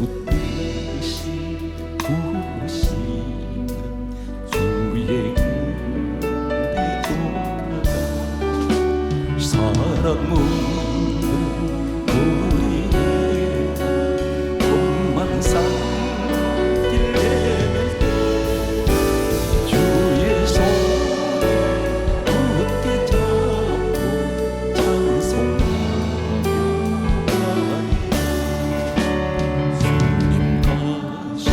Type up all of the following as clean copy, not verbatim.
붙듯이 부으시는 주의 은혜 돌아가 사랑 묻는 우리의 꿈만 삼길 헤맬 때 주의 손 굳게 잡고 찬송하며 주님 다시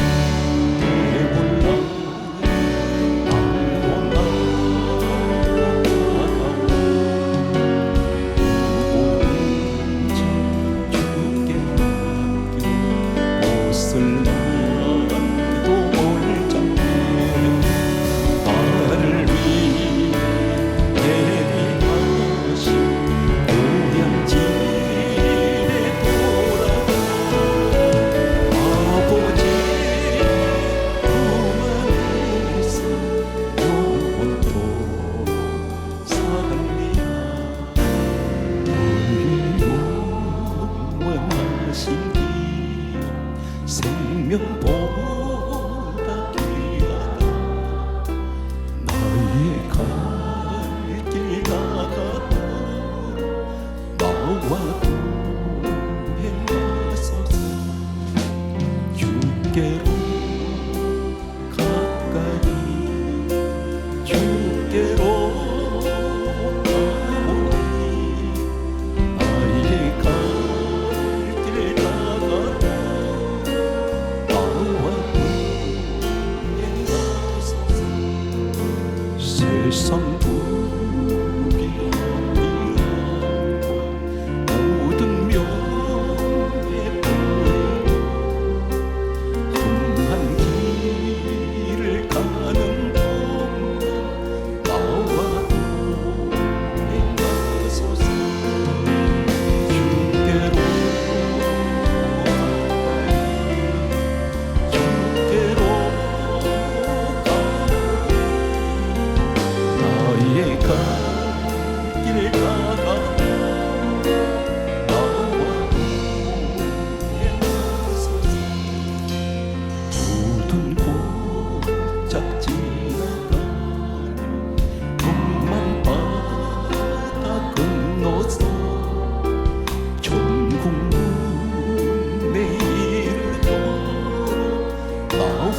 되돌라 알고 옷을 남기도 몰장에 나를 위해 예비하신 고향집에 돌아가 아버지의 품 안에서 영원토록 살리라 너희 영원하신 생명보다 귀하다 나의 갈 길 나가다 나와 동행하소서 주께로 가까이 주께로 가오니 나의 갈 길 나가다 세상 부귀영화 모든 명예 험한 길을 가는 동안 나와 동행하소서 주께로 나의 갈 길을 가가 나와 동행하소서 모든 골짝 지나가며 험한 바다 건너서 전국 문에 이르도록 나와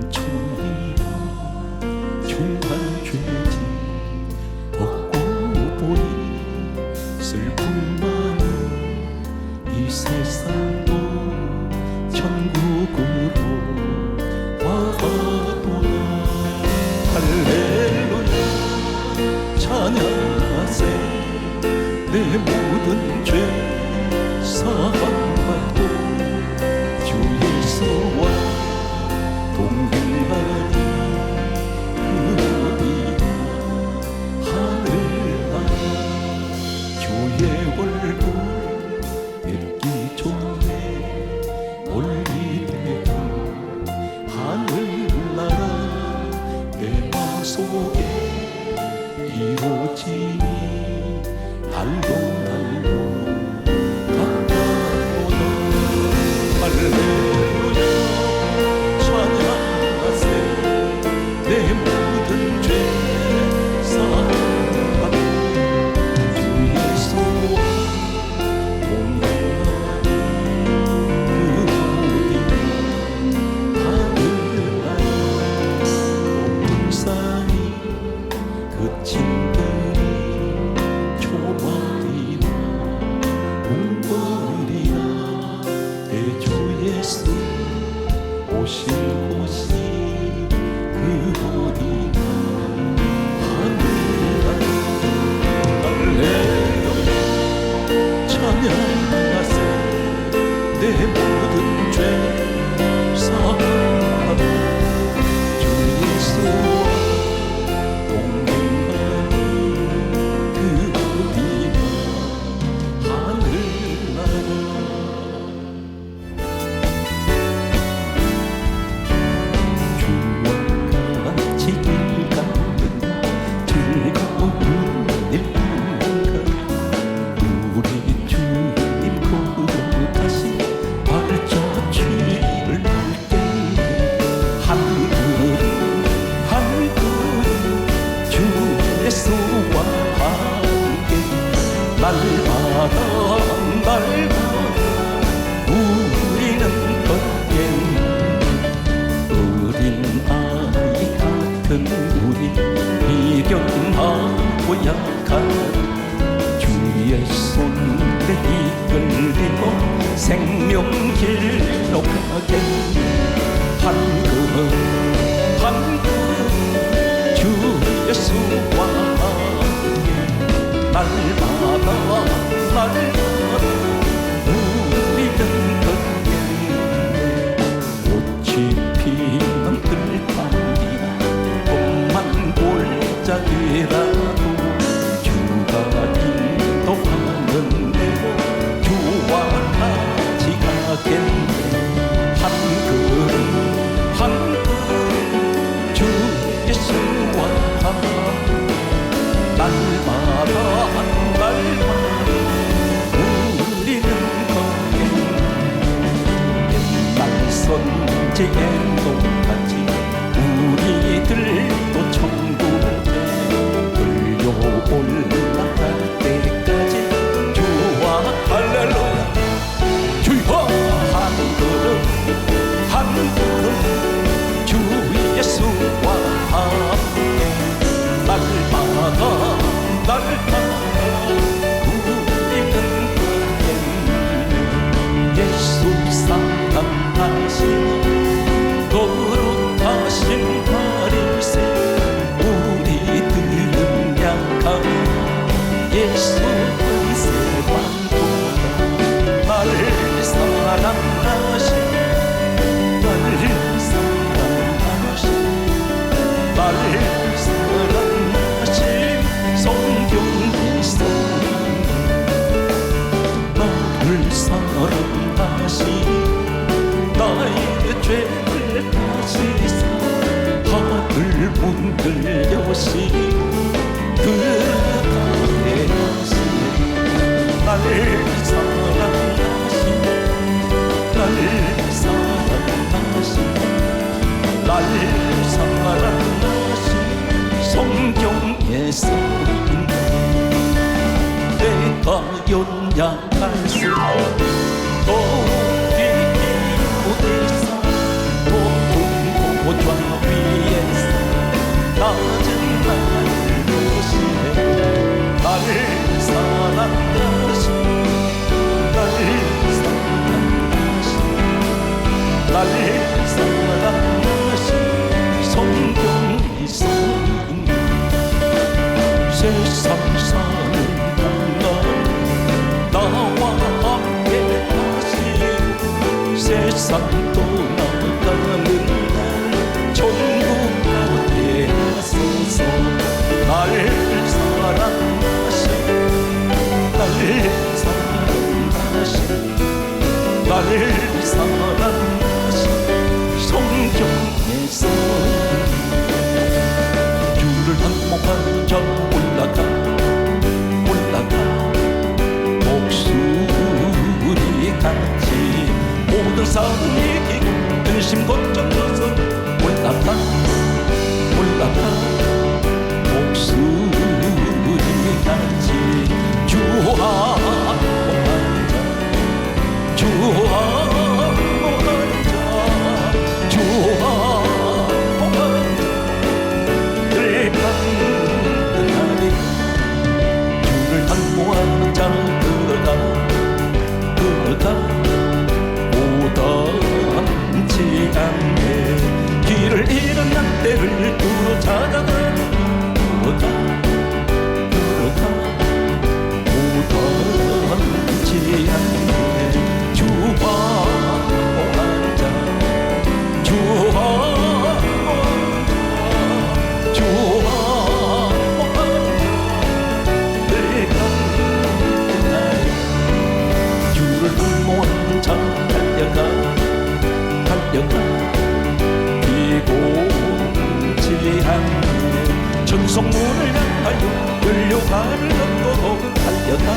은총이여 중한 죄진 얻고 보니 슬픔 많은 이 세상도 천국으로 와도다 할렐루야 찬양하세 내 모든 죄 사함받고 주 예수와 동행하니 그 어디나 하늘나라 주의 얼굴 뵙기 좋네 올리되던 하늘나라 내 마음속에 이루어지니 날로 가까워다 할렐루야 찬양하세 내 모든 죄 사함받고 주 예수와 동행하니 그 어디나 하늘나라 높은 산이 그친 그리 날마다 우리는 걷겠네. 어린 아이 같은 우리 미련하고 약한 주의 손에 이끌리고 생명길로 가겠네. 한 걸음 한 걸음 주 예수와 함께 날마다 우리는 걷겠네. 꽃이 피는 들판이나 봄만 골짜기라도 주가 인도하는 대로 주와 같이 가겠네. 한 걸음 한 걸음 주 예수와 함께 날마다 우리는 걷겠네. 옛날 선지에도 같이 우리들도 천국에 끌려 올라갈 때까지 주와 할렐루야 주여 한 걸음 한 걸음 주 예수와 함께 날마다 우리는 걷겠네. 예수 사랑하신 거룩하신 바리새 우리들은 약한 예수 은세만보다 나를 사랑하신 성경의 소리 나를 사랑하시 나의 죄를 다시사 하늘 문을 여시 그 가게 하시네. 나를 사랑하시 나를 사랑하시 나를 사랑하시 성경의 소리 내가 연약할수록 더욱이 어디서 높은 고좌 위에서 낮은 나를 보시네. 나를 사랑하시 나를 사랑하시 나를 사랑하시 성경의 소리 세상 사는 동안 나와 함께 하시고 세상 떠나가는 날 천국 가게 하소서. 나를 사랑하시 나를 사랑하시 나를 사랑하시 성경의 소리 주를 한몫한 자 올라가 목소리 같이 모든 삶을 이기고 근심 걱정 벗어 올라가 목소리 같이 주와 함께하자 주와 함께하자 주와 한모하는 자 들어가 오닿지 않네. 길을 잃은 양떼를 두루 찾아가 들어가 오닿지 않네. 주와 함께하자 주와 비고치 않네. 전성문을 향하여 끌려가는 것도 달려가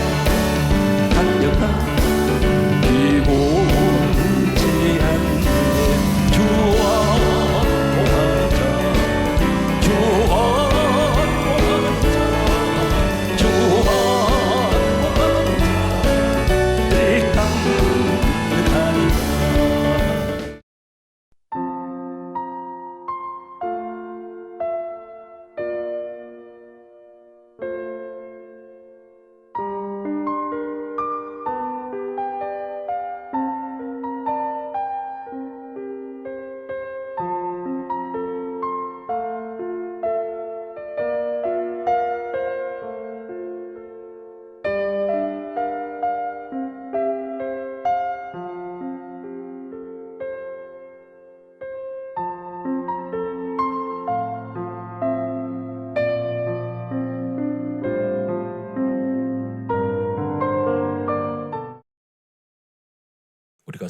비고치 않네. 주와 함께하자 주와 함께하자 주와 함께하자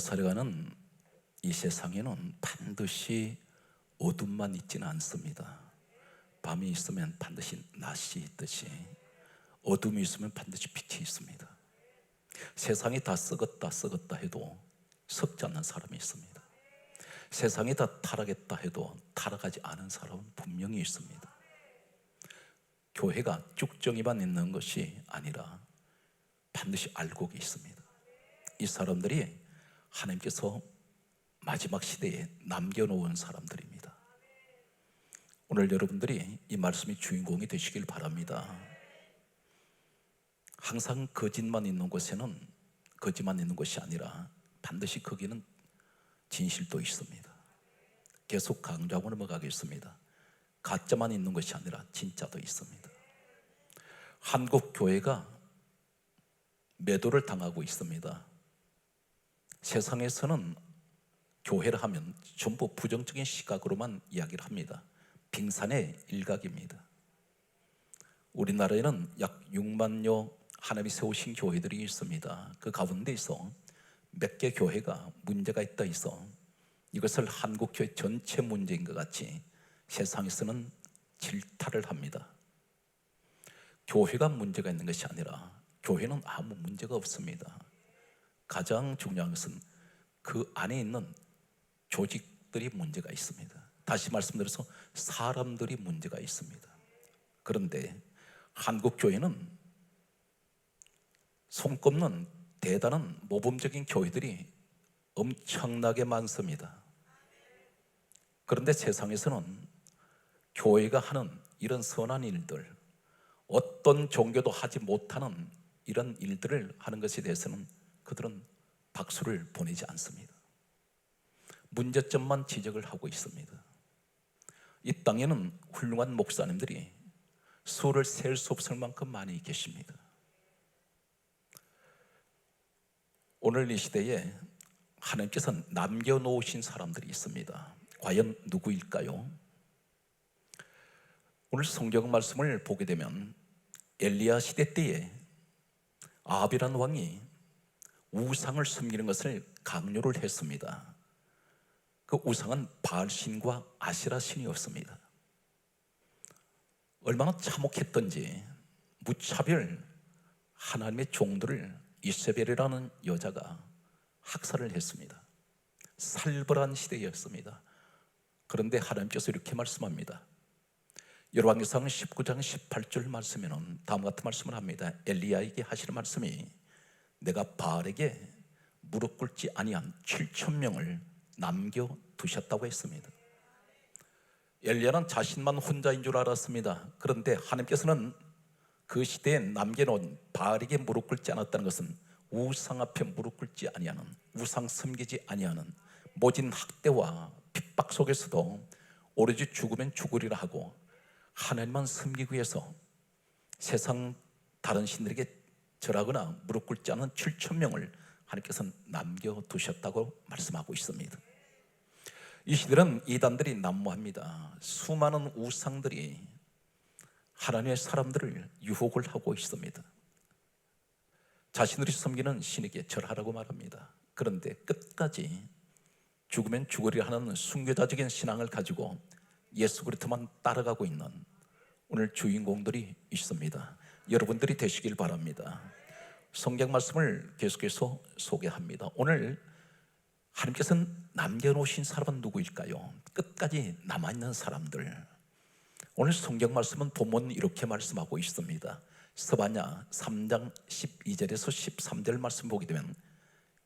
살아가는 이 세상에는 반드시 어둠만 있지는 않습니다. 밤이 있으면 반드시 낮이 있듯이 어둠이 있으면 반드시 빛이 있습니다. 세상이 다 썩었다 해도 썩지 않는 사람이 있습니다. 세상이 다 타락했다 해도 타락하지 않은 사람은 분명히 있습니다. 교회가 쭉정이만 있는 것이 아니라 반드시 알곡이 있습니다. 이 사람들이 하나님께서 마지막 시대에 남겨놓은 사람들입니다. 오늘 여러분들이 이 말씀의 주인공이 되시길 바랍니다. 항상 거짓만 있는 곳에는 거짓만 있는 것이 아니라 반드시 거기는 진실도 있습니다. 계속 강조하고 넘어가겠습니다. 가짜만 있는 것이 아니라 진짜도 있습니다. 한국 교회가 매도를 당하고 있습니다. 세상에서는 교회를 하면 전부 부정적인 시각으로만 이야기를 합니다. 빙산의 일각입니다. 우리나라에는 약 6만여 하나님이 세우신 교회들이 있습니다. 그 가운데서 몇 개 교회가 문제가 있다 해서 이것을 한국교회 전체 문제인 것 같이 세상에서는 질타를 합니다. 교회가 문제가 있는 것이 아니라 교회는 아무 문제가 없습니다. 가장 중요한 것은 그 안에 있는 조직들이 문제가 있습니다. 다시 말씀드려서 사람들이 문제가 있습니다. 그런데 한국교회는 손꼽는 대단한 모범적인 교회들이 엄청나게 많습니다. 그런데 세상에서는 교회가 하는 이런 선한 일들, 어떤 종교도 하지 못하는 이런 일들을 하는 것에 대해서는 그들은 박수를 보내지 않습니다. 문제점만 지적을 하고 있습니다. 이 땅에는 훌륭한 목사님들이 수를 셀 수 없을 만큼 많이 계십니다. 오늘 이 시대에 하나님께서 남겨놓으신 사람들이 있습니다. 과연 누구일까요? 오늘 성경 말씀을 보게 되면 엘리야 시대 때에 아합이라는 왕이 우상을 섬기는 것을 강요를 했습니다. 그 우상은 바알신과 아세라 신이었습니다. 얼마나 참혹했던지 무차별 하나님의 종들을 이세벨이라는 여자가 학살을 했습니다. 살벌한 시대였습니다. 그런데 하나님께서 이렇게 말씀합니다. 열왕기상 19장 18절 말씀에는 다음과 같은 말씀을 합니다. 엘리야에게 하시는 말씀이 내가 바알에게 무릎 꿇지 아니한 7,000명을 남겨두셨다고 했습니다. 엘리야는 자신만 혼자인 줄 알았습니다. 그런데 하나님께서는 그 시대에 남겨놓은 바알에게 무릎 꿇지 않았다는 것은 우상 앞에 무릎 꿇지 아니하는, 우상 섬기지 아니하는 모진 학대와 핍박 속에서도 오로지 죽으면 죽으리라 하고 하나님만 섬기기 위해서 세상 다른 신들에게 절하거나 무릎 꿇지 않은 7,000명을 하나님께서는 남겨두셨다고 말씀하고 있습니다. 이 시대는 이단들이 난무합니다. 수많은 우상들이 하나님의 사람들을 유혹을 하고 있습니다. 자신들이 섬기는 신에게 절하라고 말합니다. 그런데 끝까지 죽으면 죽으리라 하는 순교자적인 신앙을 가지고 예수 그리스도만 따라가고 있는 오늘 주인공들이 있습니다. 여러분들이 되시길 바랍니다. 성경 말씀을 계속해서 소개합니다. 오늘 하나님께서는 남겨놓으신 사람은 누구일까요? 끝까지 남아있는 사람들. 오늘 성경 말씀은 본문 이렇게 말씀하고 있습니다. 스바냐 3장 12절에서 13절 말씀 보게 되면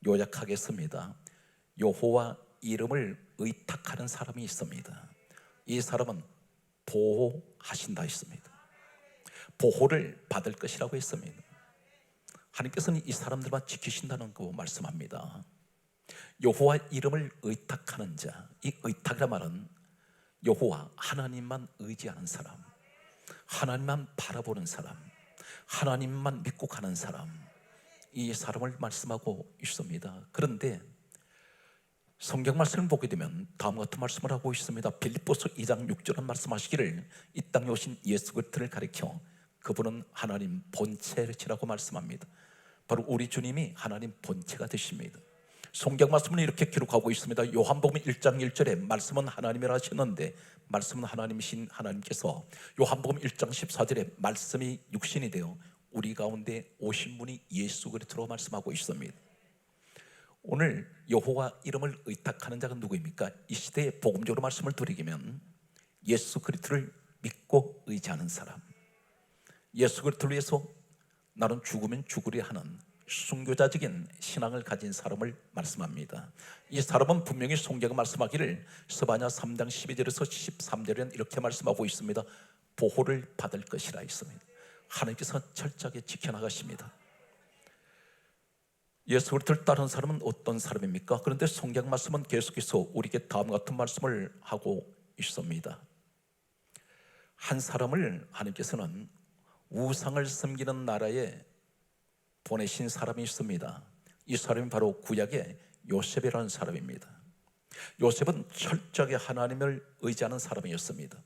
요약하겠습니다. 여호와 이름을 의탁하는 사람이 있습니다. 이 사람은 보호하신다 했습니다. 보호를 받을 것이라고 했습니다. 하나님께서는 이 사람들만 지키신다는 거 말씀합니다. 여호와 이름을 의탁하는 자, 이 의탁이란 말은 여호와 하나님만 의지하는 사람, 하나님만 바라보는 사람, 하나님만 믿고 가는 사람, 이 사람을 말씀하고 있습니다. 그런데 성경 말씀을 보게 되면 다음과 같은 말씀을 하고 있습니다. 빌립보서 2장 6절은 말씀하시기를 이 땅에 오신 예수 그리스도를 가리켜 그분은 하나님 본체시라고 말씀합니다. 바로 우리 주님이 하나님 본체가 되십니다. 성경 말씀은 이렇게 기록하고 있습니다. 요한복음 1장 1절에 말씀은 하나님이라 하셨는데 말씀은 하나님이신 하나님께서 요한복음 1장 14절에 말씀이 육신이 되어 우리 가운데 오신 분이 예수 그리스도로 말씀하고 있습니다. 오늘 여호와 이름을 의탁하는 자가 누구입니까? 이 시대에 복음적으로 말씀을 드리면 예수 그리스도를 믿고 의지하는 사람, 예수 그리스도를 위해서 나는 죽으면 죽으리 하는 순교자적인 신앙을 가진 사람을 말씀합니다. 이 사람은 분명히 성경이 말씀하기를 스바냐 3장 12절에서 13절에는 이렇게 말씀하고 있습니다. 보호를 받을 것이라 했습니다. 하나님께서 철저하게 지켜나가십니다. 예수 그리스도를 따르는 사람은 어떤 사람입니까? 그런데 성경 말씀은 계속해서 우리에게 다음 같은 말씀을 하고 있습니다. 한 사람을 하나님께서는 우상을 섬기는 나라에 보내신 사람이 있습니다. 이 사람이 바로 구약의 요셉이라는 사람입니다. 요셉은 철저하게 하나님을 의지하는 사람이었습니다.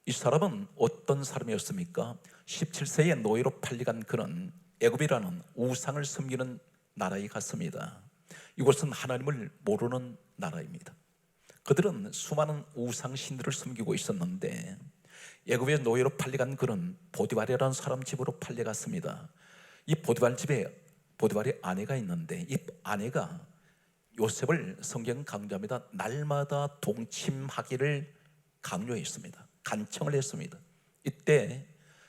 이 사람은 어떤 사람이었습니까? 17세에 노예로 팔려간 그는 애굽이라는 우상을 섬기는 나라에 갔습니다. 이곳은 하나님을 모르는 나라입니다. 그들은 수많은 우상신들을 섬기고 있었는데 애굽의 노예로 팔려간 그는 보디발이라는 사람 집으로 팔려갔습니다. 이 보디발 집에 보디발의 아내가 있는데 이 아내가 요셉을 성경 강조합니다. 날마다 동침하기를 강요했습니다. 간청을 했습니다. 이때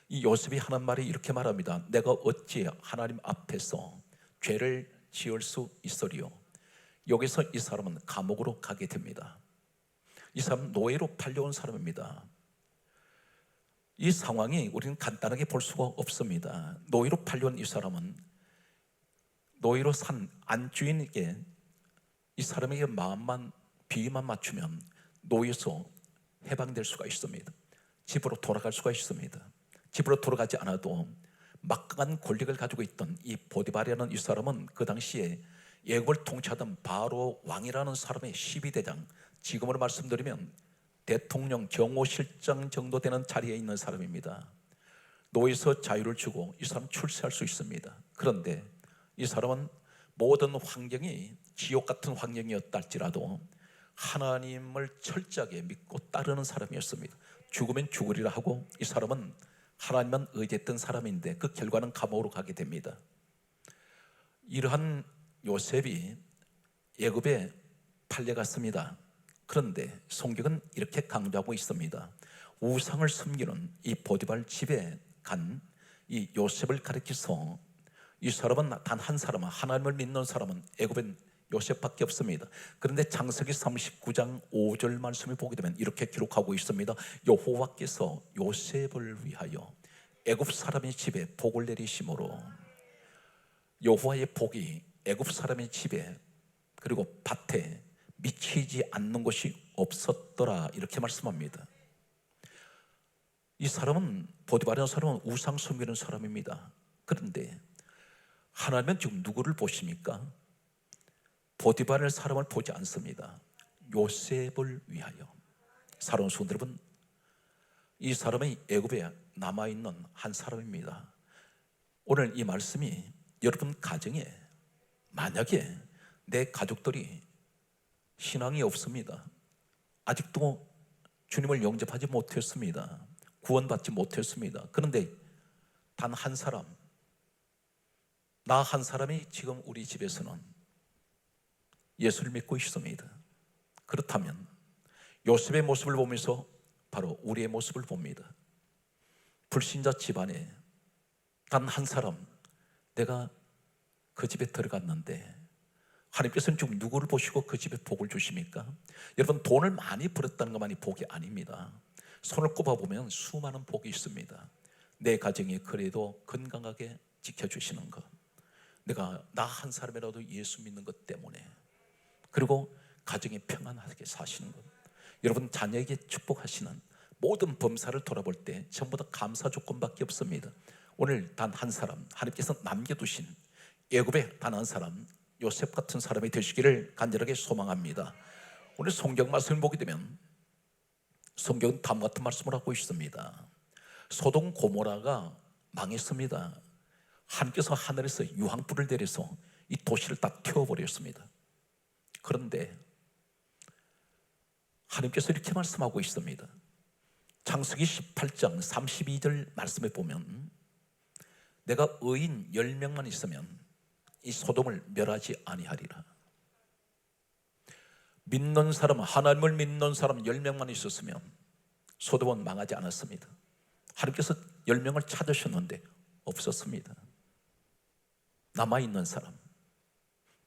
이 요셉이 하는 말이 이렇게 말합니다. 내가 어찌 하나님 앞에서 죄를 지을 수 있으리요. 여기서 이 사람은 감옥으로 가게 됩니다. 이 사람은 노예로 팔려온 사람입니다. 이 상황이 우리는 간단하게 볼 수가 없습니다. 노예로 팔려온 이 사람은 노예로 산 안주인에게 이 사람에게 마음만 비위만 맞추면 노예에서 해방될 수가 있습니다. 집으로 돌아갈 수가 있습니다. 집으로 돌아가지 않아도 막강한 권력을 가지고 있던 이 보디발이라는 이 사람은 그 당시에 애굽을 통치하던 바로 왕이라는 사람의 12대장, 지금으로 말씀드리면 대통령 경호실장 정도 되는 자리에 있는 사람입니다. 노예에서 자유를 주고 이 사람 출세할 수 있습니다. 그런데 이 사람은 모든 환경이 지옥 같은 환경이었다 할지라도 하나님을 철저하게 믿고 따르는 사람이었습니다. 죽으면 죽으리라 하고 이 사람은 하나님만 의지했던 사람인데 그 결과는 감옥으로 가게 됩니다. 이러한 요셉이 애굽에 팔려갔습니다. 그런데 성경은 이렇게 강조하고 있습니다. 우상을 섬기는 이 보디발 집에 간 이 요셉을 가리켜서 이 사람은 단 한 사람, 하나님을 믿는 사람은 애굽엔 요셉밖에 없습니다. 그런데 창세기 39장 5절 말씀을 보게 되면 이렇게 기록하고 있습니다. 여호와께서 요셉을 위하여 애굽 사람의 집에 복을 내리심으로 여호와의 복이 애굽 사람의 집에 그리고 밭에 미치지 않는 것이 없었더라 이렇게 말씀합니다. 이 사람은 보디발이라는 사람은 우상 섬기는 사람입니다. 그런데 하나님은 지금 누구를 보십니까? 보디발의 사람을 보지 않습니다. 요셉을 위하여. 사랑하는 성도 여러분, 이 사람이 애굽에 남아있는 한 사람입니다. 오늘 이 말씀이 여러분 가정에 만약에 내 가족들이 신앙이 없습니다. 아직도 주님을 영접하지 못했습니다. 구원받지 못했습니다. 그런데 단 한 사람, 나 한 사람이 지금 우리 집에서는 예수를 믿고 있습니다. 그렇다면 요셉의 모습을 보면서 바로 우리의 모습을 봅니다. 불신자 집안에 단 한 사람, 내가 그 집에 들어갔는데 하나님께서는 지금 누구를 보시고 그 집에 복을 주십니까? 여러분, 돈을 많이 벌었다는 것만이 복이 아닙니다. 손을 꼽아보면 수많은 복이 있습니다. 내 가정이 그래도 건강하게 지켜주시는 것, 내가 나 한 사람이라도 예수 믿는 것 때문에, 그리고 가정이 평안하게 사시는 것, 여러분 자녀에게 축복하시는 모든 범사를 돌아볼 때 전부 다 감사 조건밖에 없습니다. 오늘 단 한 사람, 하나님께서 남겨두신 애굽의 단 한 사람, 요셉 같은 사람이 되시기를 간절하게 소망합니다. 오늘 성경 말씀을 보게 되면 성경은 다음 같은 말씀을 하고 있습니다. 소돔 고모라가 망했습니다. 하나님께서 하늘에서 유황불을 내려서 이 도시를 다 태워버렸습니다. 그런데 하나님께서 이렇게 말씀하고 있습니다. 창세기 18장 32절 말씀에 보면 내가 의인 10명만 있으면 이 소돔을 멸하지 아니하리라. 믿는 사람, 하나님을 믿는 사람 10명만 있었으면 소돔은 망하지 않았습니다. 하나님께서 10명을 찾으셨는데 없었습니다. 남아있는 사람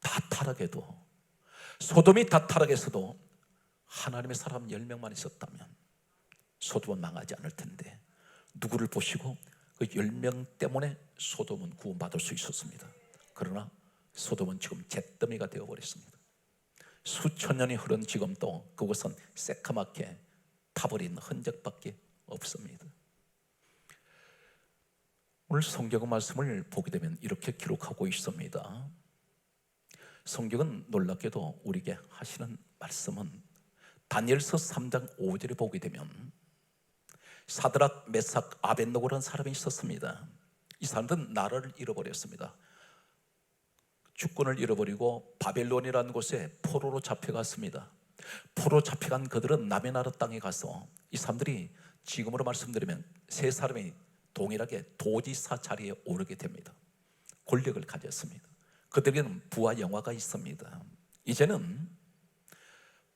다 타락해도, 소돔이 다 타락해서도 하나님의 사람 10명만 있었다면 소돔은 망하지 않을 텐데, 누구를 보시고 그 10명 때문에 소돔은 구원받을 수 있었습니다. 그러나 소돔은 지금 잿더미가 되어버렸습니다. 수천 년이 흐른 지금도 그것은 새카맣게 타버린 흔적밖에 없습니다. 오늘 성경 말씀을 보게 되면 이렇게 기록하고 있습니다. 성경은 놀랍게도 우리에게 하시는 말씀은 다니엘서 3장 5절에 보게 되면 사드락, 메삭, 아벳노고라는 사람이 있었습니다. 이 사람들은 나라를 잃어버렸습니다. 주권을 잃어버리고 바벨론이라는 곳에 포로로 잡혀갔습니다. 포로 잡혀간 그들은 남의 나라 땅에 가서 이 사람들이 지금으로 말씀드리면 세 사람이 동일하게 도지사 자리에 오르게 됩니다. 권력을 가졌습니다. 그들에게는 부와 영화가 있습니다. 이제는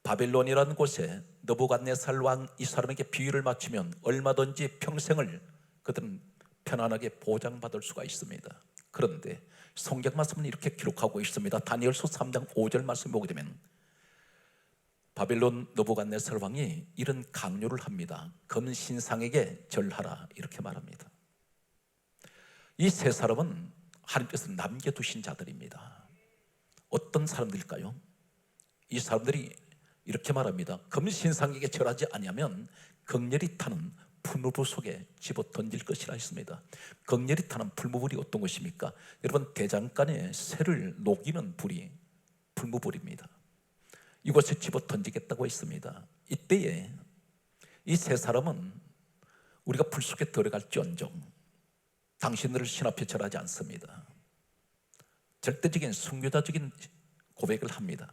바벨론이라는 곳에 느부갓네살 왕 이 사람에게 비위를 맞추면 얼마든지 평생을 그들은 편안하게 보장받을 수가 있습니다. 그런데 성경 말씀은 이렇게 기록하고 있습니다. 다니엘서 3장 5절 말씀 보게 되면 바벨론 느부갓네살 왕이 이런 강요를 합니다. 금신상에게 절하라 이렇게 말합니다. 이 세 사람은 하나님께서 남겨두신 자들입니다. 어떤 사람들일까요? 이 사람들이 이렇게 말합니다. 금신상에게 절하지 아니하면 극렬히 타는 풀무불 속에 집어 던질 것이라 했습니다. 극렬히 타는 풀무불이 어떤 것입니까? 여러분, 대장간에 쇠를 녹이는 불이 풀무불입니다. 이곳에 집어 던지겠다고 했습니다. 이때에 이 세 사람은 우리가 불 속에 들어갈지언정 당신들을 신 앞에 절하지 않습니다. 절대적인 순교자적인 고백을 합니다.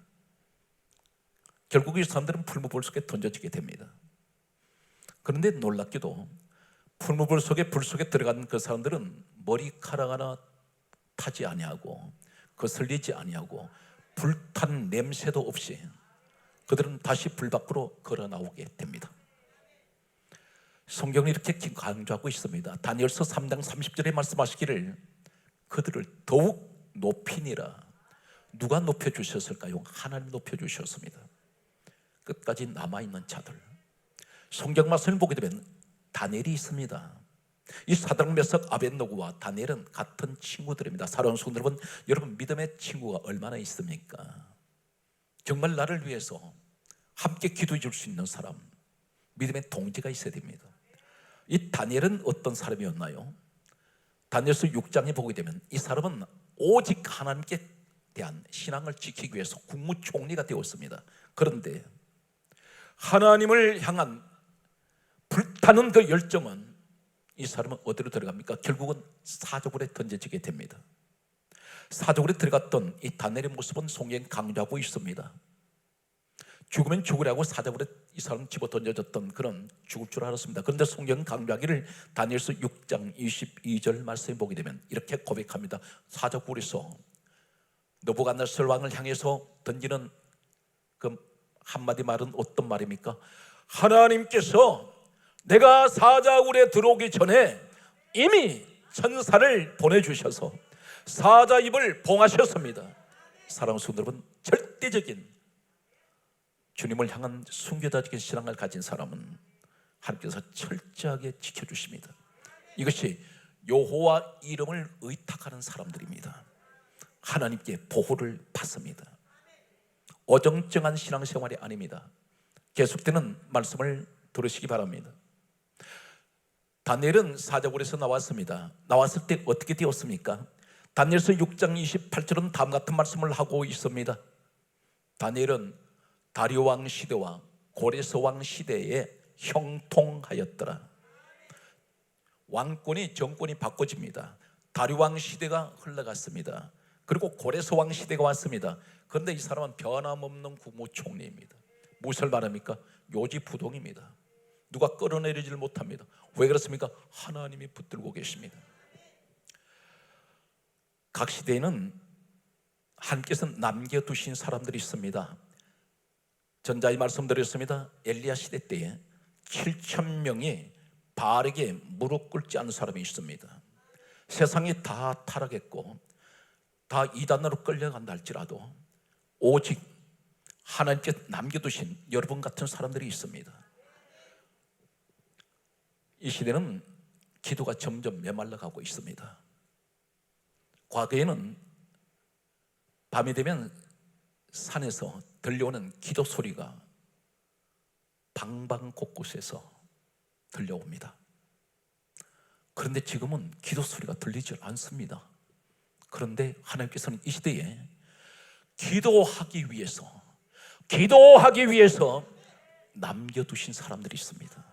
결국 이 사람들은 풀무불 속에 던져지게 됩니다. 그런데 놀랍게도 풀무불 속에, 불 속에 들어간 그 사람들은 머리카락 하나 타지 아니하고 거슬리지 아니하고 불탄 냄새도 없이 그들은 다시 불 밖으로 걸어 나오게 됩니다. 성경은 이렇게 강조하고 있습니다. 다니엘서 3장 30절에 말씀하시기를 그들을 더욱 높이니라. 누가 높여주셨을까요? 하나님 높여주셨습니다. 끝까지 남아있는 자들, 성경 말씀을 보게 되면 다니엘이 있습니다. 이 사드락, 메삭, 아벳노고와 다니엘은 같은 친구들입니다. 사랑하는 성도 여러분, 여러분 믿음의 친구가 얼마나 있습니까? 정말 나를 위해서 함께 기도해 줄 수 있는 사람, 믿음의 동지가 있어야 됩니다. 이 다니엘은 어떤 사람이었나요? 다니엘서 6장에 보게 되면 이 사람은 오직 하나님께 대한 신앙을 지키기 위해서 국무총리가 되었습니다. 그런데 하나님을 향한 불타는 그 열정은 이 사람은 어디로 들어갑니까? 결국은 사저굴에 던져지게 됩니다. 사저굴에 들어갔던 이 다니엘의 모습은 성경에 강조하고 있습니다. 죽으면 죽으라고 사저굴에 이 사람 집어 던져졌던 그런 죽을 줄 알았습니다. 그런데 성경은 강조하기를 다니엘서 6장 22절 말씀에 보게 되면 이렇게 고백합니다. 사저굴에서 느부갓네살 왕을 향해서 던지는 그 한마디 말은 어떤 말입니까? 하나님께서 내가 사자굴에 들어오기 전에 이미 천사를 보내주셔서 사자 입을 봉하셨습니다. 사랑하는 성도 여러분, 절대적인 주님을 향한 순교자적인 신앙을 가진 사람은 하나님께서 철저하게 지켜주십니다. 이것이 여호와 이름을 의탁하는 사람들입니다. 하나님께 보호를 받습니다. 어정쩡한 신앙생활이 아닙니다. 계속되는 말씀을 들으시기 바랍니다. 다니엘은 사자굴에서 나왔습니다. 나왔을 때 어떻게 되었습니까? 다니엘서 6장 28절은 다음 같은 말씀을 하고 있습니다. 다니엘은 다리오 왕 시대와 고레스 왕 시대에 형통하였더라. 왕권이 정권이 바꿔집니다. 다리오 왕 시대가 흘러갔습니다. 그리고 고레스왕 시대가 왔습니다. 그런데 이 사람은 변함없는 국무총리입니다. 무엇을 말합니까? 요지부동입니다. 누가 끌어내리질 못합니다. 왜 그렇습니까? 하나님이 붙들고 계십니다. 각 시대에는 하나님께서 남겨두신 사람들이 있습니다. 전자에 말씀드렸습니다. 엘리야 시대 때에 7,000명이 바르게 무릎 꿇지 않은 사람이 있습니다. 세상이 다 타락했고 다 이단으로 끌려간다 할지라도 오직 하나님께서 남겨두신 여러분 같은 사람들이 있습니다. 이 시대는 기도가 점점 메말라가고 있습니다. 과거에는 밤이 되면 산에서 들려오는 기도 소리가 방방 곳곳에서 들려옵니다. 그런데 지금은 기도 소리가 들리지 않습니다. 그런데 하나님께서는 이 시대에 기도하기 위해서 남겨두신 사람들이 있습니다.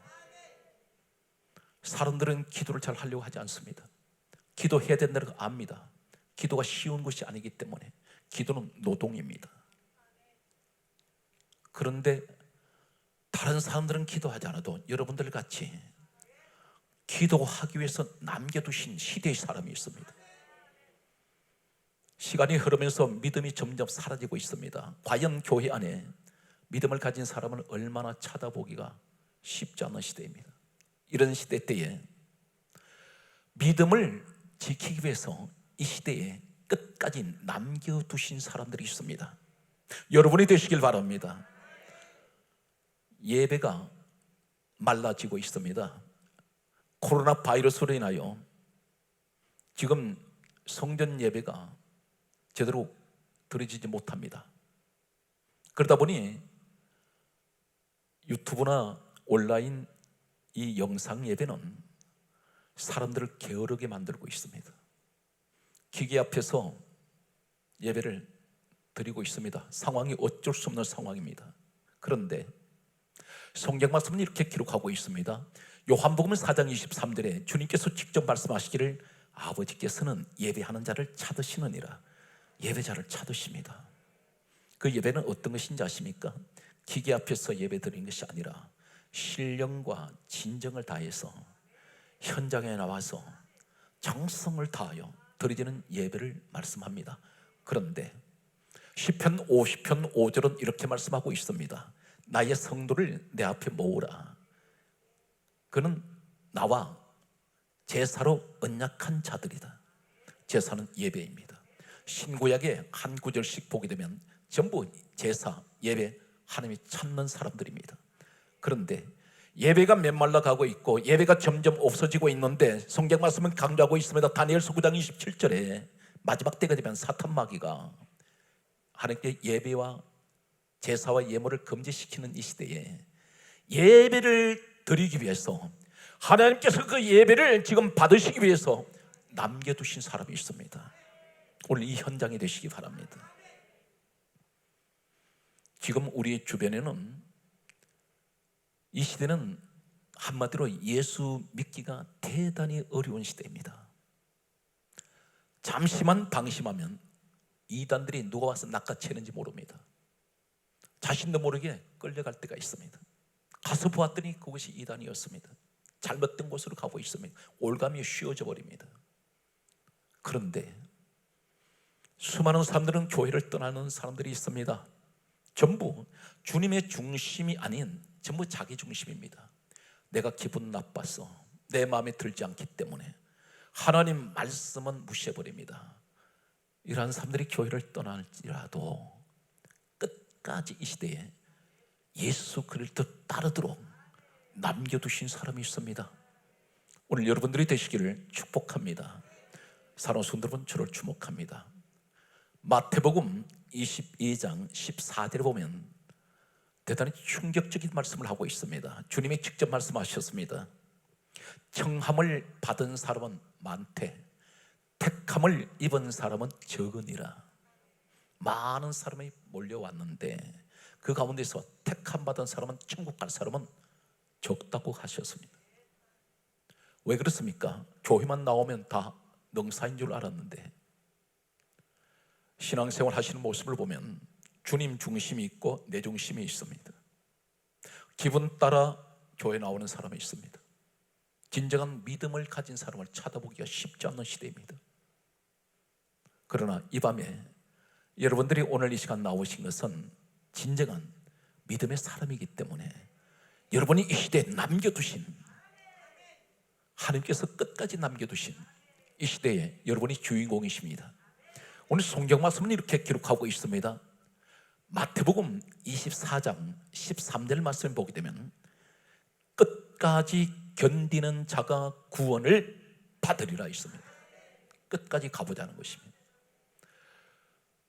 사람들은 기도를 잘 하려고 하지 않습니다. 기도해야 된다는 걸 압니다. 기도가 쉬운 것이 아니기 때문에. 기도는 노동입니다. 그런데 다른 사람들은 기도하지 않아도 여러분들 같이 기도하기 위해서 남겨두신 시대의 사람이 있습니다. 시간이 흐르면서 믿음이 점점 사라지고 있습니다. 과연 교회 안에 믿음을 가진 사람을 얼마나 찾아보기가 쉽지 않은 시대입니다. 이런 시대 때에 믿음을 지키기 위해서 이 시대에 끝까지 남겨두신 사람들이 있습니다. 여러분이 되시길 바랍니다. 예배가 말라지고 있습니다. 코로나 바이러스로 인하여 지금 성전 예배가 제대로 드려지지 못합니다. 그러다 보니 유튜브나 온라인 이 영상 예배는 사람들을 게으르게 만들고 있습니다. 기계 앞에서 예배를 드리고 있습니다. 상황이 어쩔 수 없는 상황입니다. 그런데 성경 말씀은 이렇게 기록하고 있습니다. 요한복음 4장 23절에 주님께서 직접 말씀하시기를 아버지께서는 예배하는 자를 찾으시느니라. 예배자를 찾으십니다. 그 예배는 어떤 것인지 아십니까? 기계 앞에서 예배 드리는 것이 아니라 신령과 진정을 다해서 현장에 나와서 정성을 다하여 드리는 예배를 말씀합니다. 그런데 시편 50편 5절은 이렇게 말씀하고 있습니다. 나의 성도를 내 앞에 모으라. 그는 나와 제사로 언약한 자들이다. 제사는 예배입니다. 신구약에 한 구절씩 보게 되면 전부 제사, 예배, 하나님이 찾는 사람들입니다. 그런데 예배가 메말라 가고 있고 예배가 점점 없어지고 있는데 성경 말씀은 강조하고 있습니다. 다니엘서 9장 27절에 마지막 때가 되면 사탄 마귀가 하나님께 예배와 제사와 예물을 금지시키는 이 시대에 예배를 드리기 위해서 하나님께서 그 예배를 지금 받으시기 위해서 남겨두신 사람이 있습니다. 오늘 이 현장이 되시기 바랍니다. 지금 우리 주변에는 이 시대는 한마디로 예수 믿기가 대단히 어려운 시대입니다. 잠시만 방심하면 이단들이 누가 와서 낚아채는지 모릅니다. 자신도 모르게 끌려갈 때가 있습니다. 가서 보았더니 그것이 이단이었습니다. 잘못된 곳으로 가고 있습니다. 올감이 쉬워져 버립니다. 그런데 수많은 사람들은 교회를 떠나는 사람들이 있습니다. 전부 주님의 중심이 아닌 전부 자기 중심입니다. 내가 기분 나빠서 내 마음에 들지 않기 때문에 하나님 말씀은 무시해버립니다. 이러한 사람들이 교회를 떠날지라도 끝까지 이 시대에 예수 그리스도 따르도록 남겨두신 사람이 있습니다. 오늘 여러분들이 되시기를 축복합니다. 사랑하는 성도 여러분, 저를 주목합니다. 마태복음 22장 14절에 보면 대단히 충격적인 말씀을 하고 있습니다. 주님이 직접 말씀하셨습니다. 청함을 받은 사람은 많되 택함을 입은 사람은 적으니라. 많은 사람이 몰려왔는데 그 가운데서 택함 받은 사람은, 천국 갈 사람은 적다고 하셨습니다. 왜 그렇습니까? 교회만 나오면 다 능사인 줄 알았는데 신앙생활 하시는 모습을 보면 주님 중심이 있고 내 중심이 있습니다. 기분 따라 교회 나오는 사람이 있습니다. 진정한 믿음을 가진 사람을 찾아보기가 쉽지 않는 시대입니다. 그러나 이 밤에 여러분들이 오늘 이 시간 나오신 것은 진정한 믿음의 사람이기 때문에 여러분이 이 시대에 남겨두신, 하나님께서 끝까지 남겨두신 이 시대에 여러분이 주인공이십니다. 오늘 성경 말씀은 이렇게 기록하고 있습니다. 마태복음 24장 13절 말씀을 보게 되면 끝까지 견디는 자가 구원을 받으리라 있습니다. 끝까지 가보자는 것입니다.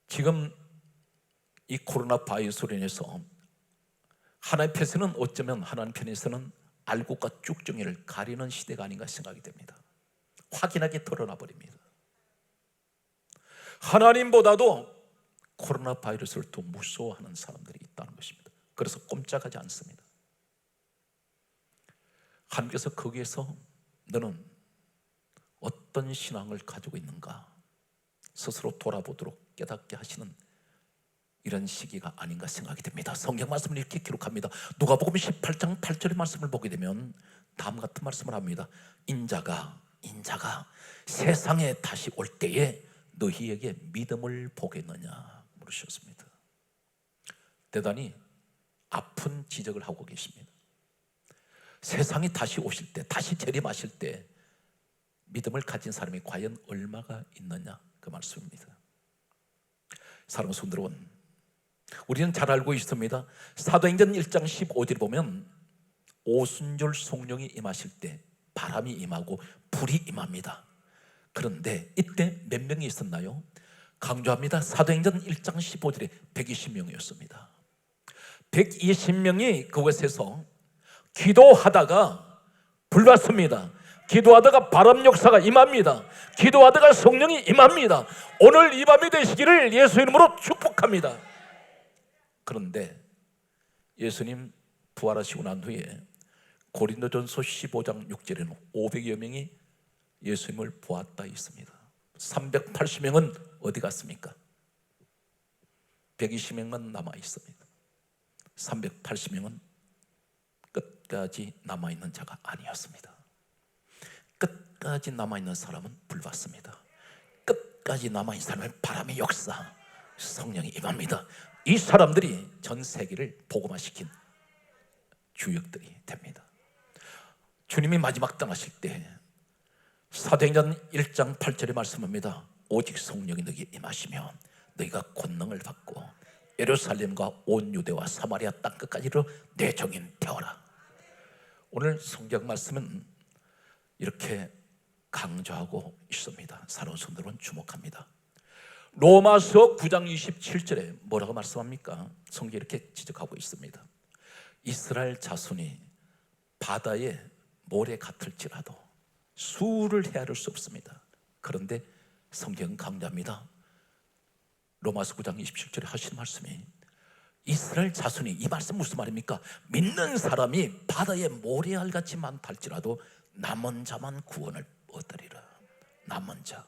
지금 이 코로나 바이러스로 인해서 하나님 편에서는 어쩌면 하나님 편에서는 알곡과 쭉정이를 가리는 시대가 아닌가 생각이 됩니다. 확연하게 드러나 버립니다. 하나님보다도 코로나 바이러스를 더 무서워하는 사람들이 있다는 것입니다. 그래서 꼼짝하지 않습니다. 하나님께서 거기에서 너는 어떤 신앙을 가지고 있는가 스스로 돌아보도록 깨닫게 하시는 이런 시기가 아닌가 생각이 됩니다. 성경 말씀을 이렇게 기록합니다. 누가복음 18장 8절의 말씀을 보게 되면 다음 같은 말씀을 합니다. 인자가 세상에 다시 올 때에 너희에게 믿음을 보겠느냐 물으셨습니다. 대단히 아픈 지적을 하고 계십니다. 세상이 다시 오실 때, 다시 재림하실 때 믿음을 가진 사람이 과연 얼마가 있느냐 그 말씀입니다. 사랑하는 성도 여러분, 우리는 잘 알고 있습니다. 사도행전 1장 15절에 보면 오순절 성령이 임하실 때 바람이 임하고 불이 임합니다. 그런데 이때 몇 명이 있었나요? 강조합니다. 사도행전 1장 15절에 120명이었습니다. 120명이 그곳에서 기도하다가 불 받습니다. 기도하다가 바람 역사가 임합니다. 기도하다가 성령이 임합니다. 오늘 이 밤이 되시기를 예수 이름으로 축복합니다. 그런데 예수님 부활하시고 난 후에 고린도전서 15장 6절에는 500여 명이 예수님을 보았다 있습니다. 380명은 어디 갔습니까? 120명만 남아 있습니다. 380명은 끝까지 남아있는 자가 아니었습니다. 끝까지 남아있는 사람은 불받습니다. 끝까지 남아있는 사람은 바람의 역사, 성령이 임합니다. 이 사람들이 전 세계를 복음화시킨 주역들이 됩니다. 주님이 마지막 떠나실 때 사도행전 1장 8절에 말씀합니다. 오직 성령이 너희에게 임하시면 너희가 권능을 받고 예루살렘과 온 유대와 사마리아 땅끝까지로 내 종인 되어라. 오늘 성경 말씀은 이렇게 강조하고 있습니다. 사랑하는 성도 여러분, 주목합니다. 로마서 9장 27절에 뭐라고 말씀합니까? 성경이 이렇게 지적하고 있습니다. 이스라엘 자손이 바다의 모래 같을지라도 수를 헤아릴 수 없습니다. 그런데 성경은 강조합니다. 로마서 9장 27절에 하신 말씀이 이스라엘 자손이, 이 말씀 무슨 말입니까? 믿는 사람이 바다의 모래알같이 많달지라도 남은 자만 구원을 얻으리라. 남은 자.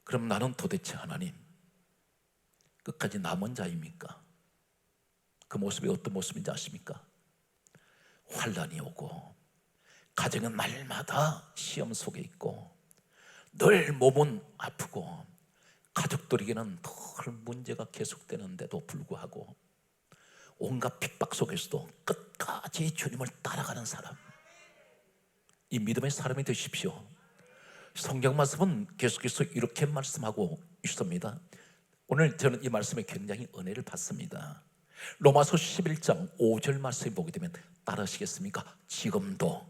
그럼 나는 도대체 하나님 끝까지 남은 자입니까? 그 모습이 어떤 모습인지 아십니까? 환난이 오고 가정은 날마다 시험 속에 있고 늘 몸은 아프고 가족들에게는 늘 문제가 계속되는데도 불구하고 온갖 핍박 속에서도 끝까지 주님을 따라가는 사람, 이 믿음의 사람이 되십시오. 성경 말씀은 계속해서 이렇게 말씀하고 있습니다. 오늘 저는 이 말씀에 굉장히 은혜를 받습니다. 로마서 11장 5절 말씀을 보게 되면 따라하시겠습니까? 지금도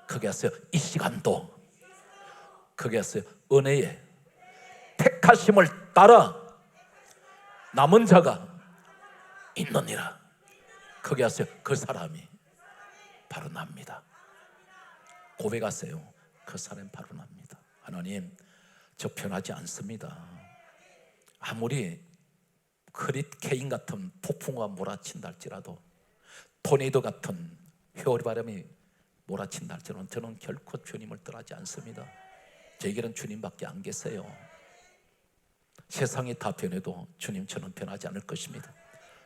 크게 하세요. 이 시간도 크게 하세요. 은혜의 택하심을 따라 남은 자가 있느니라. 크게 하세요. 그 사람이 바로 납니다. 고백하세요. 그 사람이 바로 납니다. 하나님, 저 변하지 않습니다. 아무리 허리케인 같은 폭풍과 몰아친다 할지라도, 토네이도 같은 회오리 바람이 몰아친다 할지라도 저는 결코 주님을 떠나지 않습니다. 저에게는 주님밖에 안 계세요. 세상이 다 변해도 주님처럼 변하지 않을 것입니다.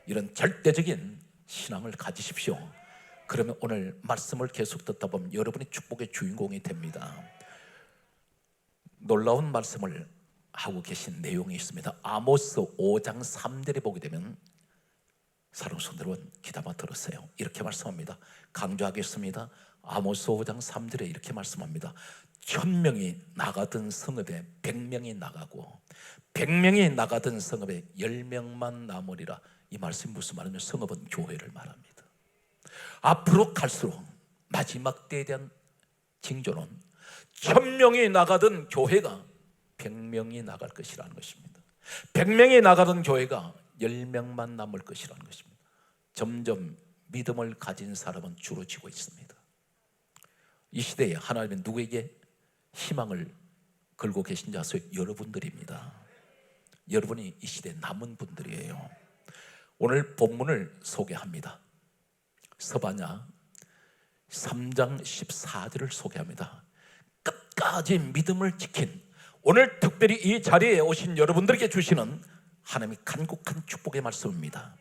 이런 절대적인 신앙을 가지십시오. 그러면 오늘 말씀을 계속 듣다 보면 여러분이 축복의 주인공이 됩니다. 놀라운 말씀을 하고 계신 내용이 있습니다. 아모스 5장 3절에 보게 되면, 사랑하는 성도 여러분 귀담아 들으세요. 이렇게 말씀합니다. 강조하겠습니다. 아모스 5장 3절에 이렇게 말씀합니다. 1000명이 나가던 성읍에 100명이 나가고 100명이 나가던 성읍에 10명만 남으리라. 이 말씀이 무슨 말이냐면 성읍은 교회를 말합니다. 앞으로 갈수록 마지막 때에 대한 징조는 1000명이 나가던 교회가 100명이 나갈 것이라는 것입니다. 100명이 나가던 교회가 10명만 남을 것이라는 것입니다. 점점 믿음을 가진 사람은 줄어지고 있습니다. 이 시대에 하나님은 누구에게 희망을 걸고 계신지 아세요? 여러분들입니다. 여러분이 이 시대에 남은 분들이에요. 오늘 본문을 소개합니다. 스바냐 3장 14절을 소개합니다. 끝까지 믿음을 지킨, 오늘 특별히 이 자리에 오신 여러분들에게 주시는 하나님의 간곡한 축복의 말씀입니다.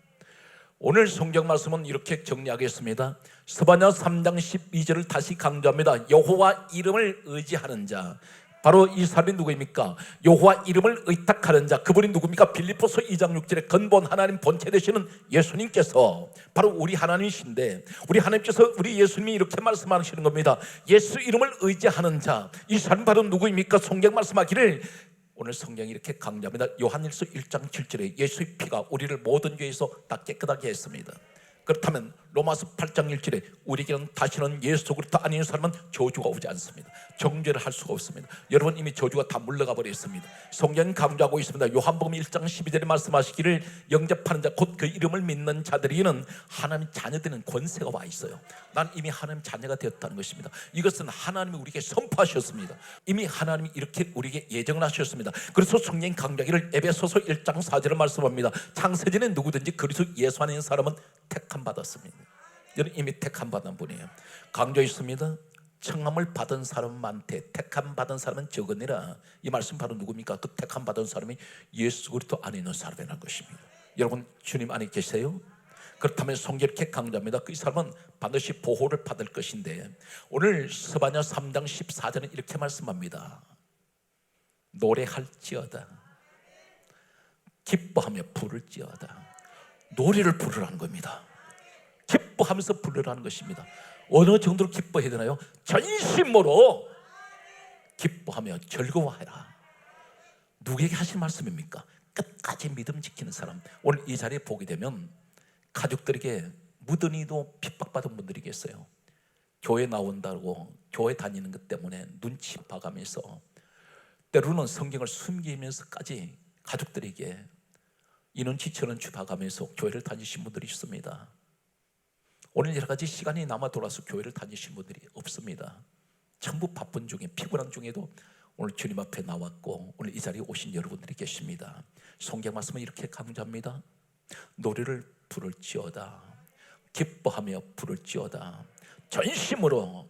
오늘 성경 말씀은 이렇게 정리하겠습니다. 스바냐 3장 12절을 다시 강조합니다. 여호와 이름을 의지하는 자, 바로 이 사람이 누구입니까? 여호와 이름을 의탁하는 자, 그분이 누굽니까? 빌립보서 2장 6절에 근본 하나님 본체 되시는 예수님께서 바로 우리 하나님이신데, 우리 하나님께서 우리 예수님이 이렇게 말씀하시는 겁니다. 예수 이름을 의지하는 자, 이 사람 바로 누구입니까? 성경 말씀하기를, 오늘 성경이 이렇게 강조합니다. 요한일서 1장 7절에 예수의 피가 우리를 모든 죄에서 다 깨끗하게 했습니다. 그렇다면 로마서 8장 1절에 우리에게는 다시는 예수 그리스도 아닌 사람은 저주가 오지 않습니다. 정죄를 할 수가 없습니다. 여러분 이미 저주가 다 물러가 버렸습니다. 성경은 강조하고 있습니다. 요한복음 1장 12절에 말씀하시기를 영접하는 자 곧 그 이름을 믿는 자들에게는 하나님 자녀되는 권세가 와 있어요. 난 이미 하나님 자녀가 되었다는 것입니다. 이것은 하나님이 우리에게 선포하셨습니다. 이미 하나님이 이렇게 우리에게 예정을 하셨습니다. 그래서 성경 강조하기를 에베소서 1장 4절을 말씀합니다. 창세전에 누구든지 그리스도 예수 안에 있는 사람은 택함 받았습니다. 여러분 이미 택함 받은 분이에요. 강조했습니다. 청함을 받은 사람은 많대, 택함 받은 사람은 적으니라. 이 말씀 바로 누굽니까? 그 택함 받은 사람이 예수 그리스도 안에 있는 사람이라는 것입니다. 여러분 주님 안에 계세요? 그렇다면 성경 이렇게 강조합니다. 그 사람은 반드시 보호를 받을 것인데, 오늘 스바냐 3장 14절은 이렇게 말씀합니다. 노래할지어다, 기뻐하며 부를지어다. 노래를 부르라는 겁니다. 기뻐하면서 부르라는 것입니다. 어느 정도로 기뻐해야 되나요? 전심으로 기뻐하며 즐거워해라. 누구에게 하신 말씀입니까? 끝까지 믿음 지키는 사람. 오늘 이 자리에 보게 되면 가족들에게 무던히도 핍박받은 분들이 계세요. 교회 나온다고 교회 다니는 것 때문에 눈치 봐가면서 때로는 성경을 숨기면서까지 가족들에게 이눈치 저눈치 봐가면서 교회를 다니신 분들이 있습니다. 오늘 여러 가지 시간이 남아 돌아서 교회를 다니신 분들이 없습니다. 전부 바쁜 중에 피곤한 중에도 오늘 주님 앞에 나왔고 오늘 이 자리에 오신 여러분들이 계십니다. 성경 말씀은 이렇게 강조합니다. 노래를 부를지어다, 기뻐하며 부를지어다, 전심으로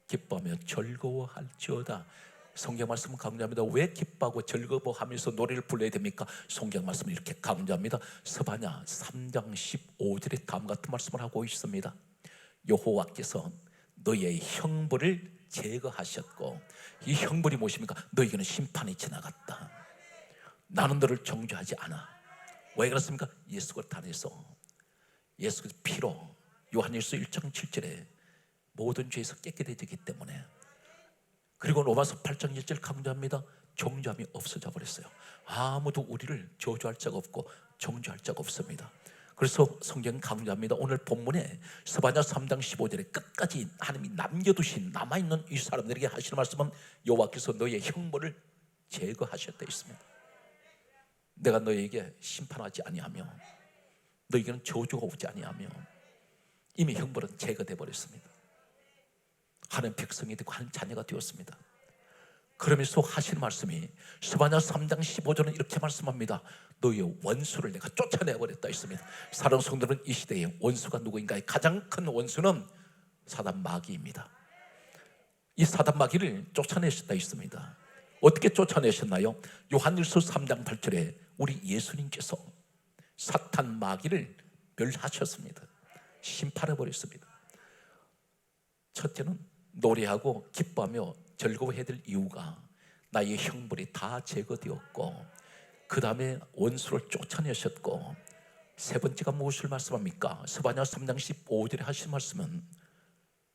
기뻐하며 즐거워할지어다. 성경 말씀은 강조합니다. 왜 기뻐하고 즐거워하면서 노래를 불러야 됩니까? 성경 말씀은 이렇게 강조합니다. 스바냐 3장 15절에 다음 같은 말씀을 하고 있습니다. 여호와께서 너희의 형벌을 제거하셨고, 이 형벌이 무엇입니까? 너희에게는 심판이 지나갔다. 나는 너를 정죄하지 않아. 왜 그렇습니까? 예수 그리스도 안에서 예수 그리스도 피로, 요한일서 1장 7절에 모든 죄에서 깨끗해지기 때문에. 그리고 로마서 8장 1절 강조합니다. 정죄함이 없어져 버렸어요. 아무도 우리를 저주할 자가 없고 정죄할 자가 없습니다. 그래서 성경 강조합니다. 오늘 본문에 스바냐 3장 15절에 끝까지 하나님이 남겨두신 남아있는 이 사람들에게 하시는 말씀은 여호와께서 너희의 형벌을 제거하셨다 있습니다. 내가 너희에게 심판하지 아니하며 너희에게는 저주가 오지 아니하며 이미 형벌은 제거돼 버렸습니다. 하나님 백성이 되고 하나님 자녀가 되었습니다. 그러면서 하시는 말씀이 스바냐 3장 15절은 이렇게 말씀합니다. 너희의 원수를 내가 쫓아내버렸다 있습니다. 사랑하는 성도들은 이 시대의 원수가 누구인가요? 가장 큰 원수는 사단 마귀입니다. 이 사단 마귀를 쫓아내셨다 있습니다. 어떻게 쫓아내셨나요? 요한일서 3장 8절에 우리 예수님께서 사탄 마귀를 멸하셨습니다. 심판해버렸습니다. 첫째는 노래하고 기뻐하며 즐거워해야 될 이유가 나의 형벌이 다 제거되었고, 그 다음에 원수를 쫓아내셨고, 세 번째가 무엇을 말씀합니까? 스바냐 3장 15절에 하신 말씀은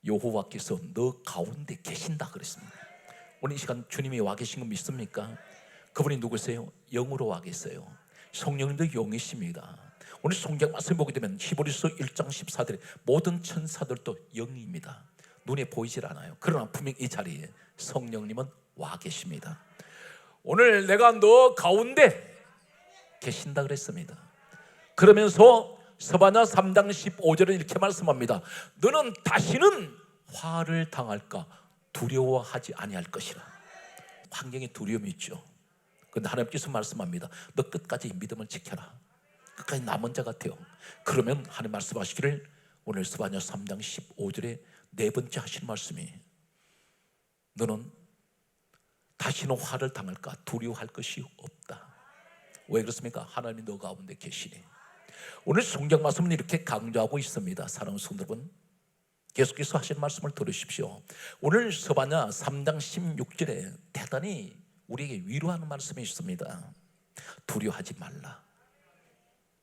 여호와께서 너 가운데 계신다 그랬습니다. 오늘 이 시간 주님이 와 계신 거 믿습니까? 그분이 누구세요? 영으로 와 계세요. 성령님도 영이십니다. 오늘 성경 말씀 보게 되면 히브리서 1장 14절에 모든 천사들도 영입니다. 눈에 보이질 않아요. 그러나 분명 이 자리에 성령님은 와 계십니다. 오늘 내가 너 가운데 계신다 그랬습니다. 그러면서 스바냐 3장 15절에 이렇게 말씀합니다. 너는 다시는 화를 당할까 두려워하지 아니할 것이라. 환경에 두려움이 있죠. 그런데 하나님께서 말씀합니다. 너 끝까지 믿음을 지켜라. 끝까지 남은 자 같아요. 그러면 하나님 말씀하시기를 오늘 스바냐 3장 15절에 네 번째 하신 말씀이 너는 다시는 화를 당할까 두려워할 것이 없다. 왜 그렇습니까? 하나님이 너 가운데 계시니. 오늘 성경 말씀은 이렇게 강조하고 있습니다. 사랑하는 성도 여러분, 계속해서 하신 말씀을 들으십시오. 오늘 스바냐 3장 16절에 대단히 우리에게 위로하는 말씀이 있습니다. 두려워하지 말라.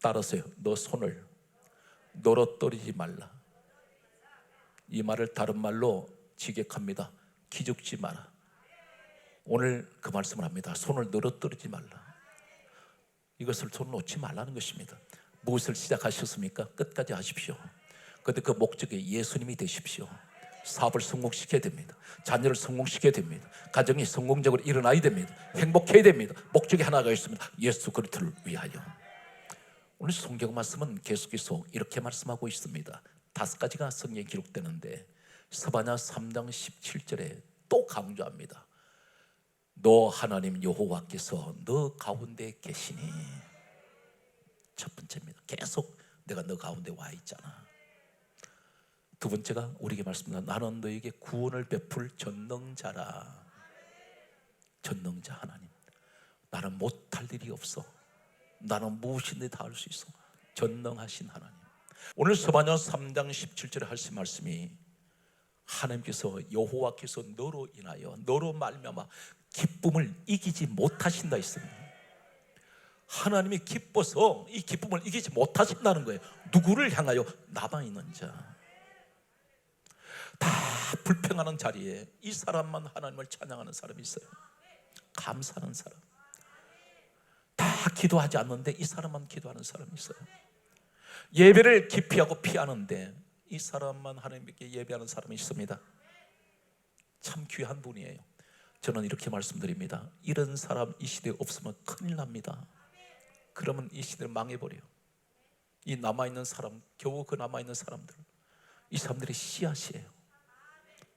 따라서요. 너 손을 늘어뜨리지 말라. 이 말을 다른 말로 직역합니다. 기죽지 마라. 오늘 그 말씀을 합니다. 손을 늘어뜨리지 말라. 이것을 손 놓지 말라는 것입니다. 무엇을 시작하셨습니까? 끝까지 하십시오. 그런데 그 목적이 예수님이 되십시오. 사업을 성공시켜야 됩니다. 자녀를 성공시켜야 됩니다. 가정이 성공적으로 일어나야 됩니다. 행복해야 됩니다. 목적이 하나가 있습니다. 예수 그리스도를 위하여. 오늘 성경 말씀은 계속해서 이렇게 말씀하고 있습니다. 5가지가 성경에 기록되는데 스바냐 3장 17절에 또 강조합니다. 너 하나님 여호와께서 너 가운데 계시니. 첫 번째입니다. 계속 내가 너 가운데 와 있잖아. 두 번째가 우리에게 말씀합니다. 나는 너에게 구원을 베풀 전능자라. 전능자 하나님. 나는 못할 일이 없어. 나는 무엇이든지 다 할 수 있어. 전능하신 하나님. 오늘 스바냐 3장 17절에 하신 말씀이 하나님께서 여호와께서 너로 인하여 너로 말미암아 기쁨을 이기지 못하신다 했습니다. 하나님이 기뻐서 이 기쁨을 이기지 못하신다는 거예요. 누구를 향하여? 나만 있는 자. 다 불평하는 자리에 이 사람만 하나님을 찬양하는 사람이 있어요. 감사하는 사람. 다 기도하지 않는데 이 사람만 기도하는 사람이 있어요. 예배를 기피하고 피하는데 이 사람만 하나님께 예배하는 사람이 있습니다. 참 귀한 분이에요. 저는 이렇게 말씀드립니다. 이런 사람 이 시대에 없으면 큰일 납니다. 그러면 이 시대를 망해버려요. 이 남아있는 사람, 겨우 그 남아있는 사람들, 이 사람들이 씨앗이에요.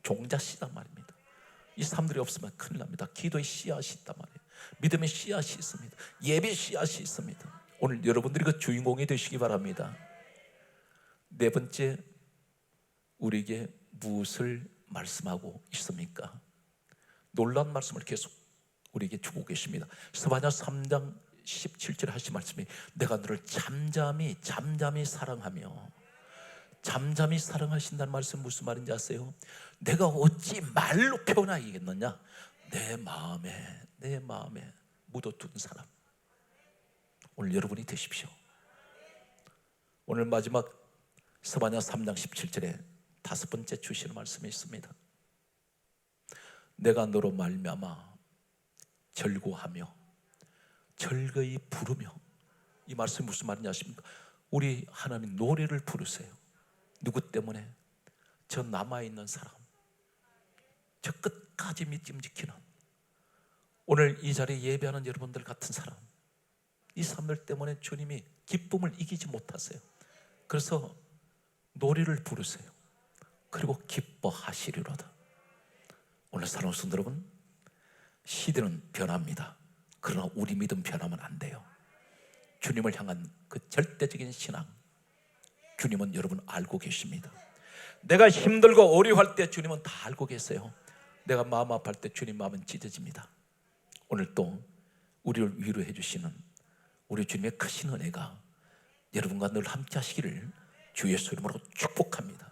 종자씨단 말입니다. 이 사람들이 없으면 큰일 납니다. 기도의 씨앗이 있단 말이에요. 믿음의 씨앗이 있습니다. 예배의 씨앗이 있습니다. 오늘 여러분들이 그 주인공이 되시기 바랍니다. 네 번째, 우리에게 무엇을 말씀하고 있습니까? 놀라운 말씀을 계속 우리에게 주고 계십니다. 스바냐 3장 17절에 하신 말씀이 내가 너를 잠잠히 사랑하며. 잠잠히 사랑하신다는 말씀 무슨 말인지 아세요? 내가 어찌 말로 표현하겠느냐? 내 마음에 묻어둔 사람. 오늘 여러분이 되십시오. 오늘 마지막 스바냐 3장 17절에 5번째 주시는 말씀이 있습니다. 내가 너로 말미암아 절구하며 즐거이 부르며. 이 말씀이 무슨 말인지 아십니까? 우리 하나님 노래를 부르세요. 누구 때문에? 저 남아있는 사람, 저 끝까지 믿음 지키는, 오늘 이 자리에 예배하는 여러분들 같은 사람, 이 사람들 때문에 주님이 기쁨을 이기지 못하세요. 그래서 노래를 부르세요. 그리고 기뻐하시리로다. 오늘 사랑하는 성도 여러분, 시대는 변합니다. 그러나 우리 믿음 변하면 안 돼요. 주님을 향한 그 절대적인 신앙, 주님은 여러분 알고 계십니다. 내가 힘들고 어려워할 때 주님은 다 알고 계세요. 내가 마음 아파할 때 주님 마음은 찢어집니다. 오늘 또 우리를 위로해 주시는 우리 주님의 크신 은혜가 여러분과 늘 함께 하시기를 주 예수 이름으로 축복합니다.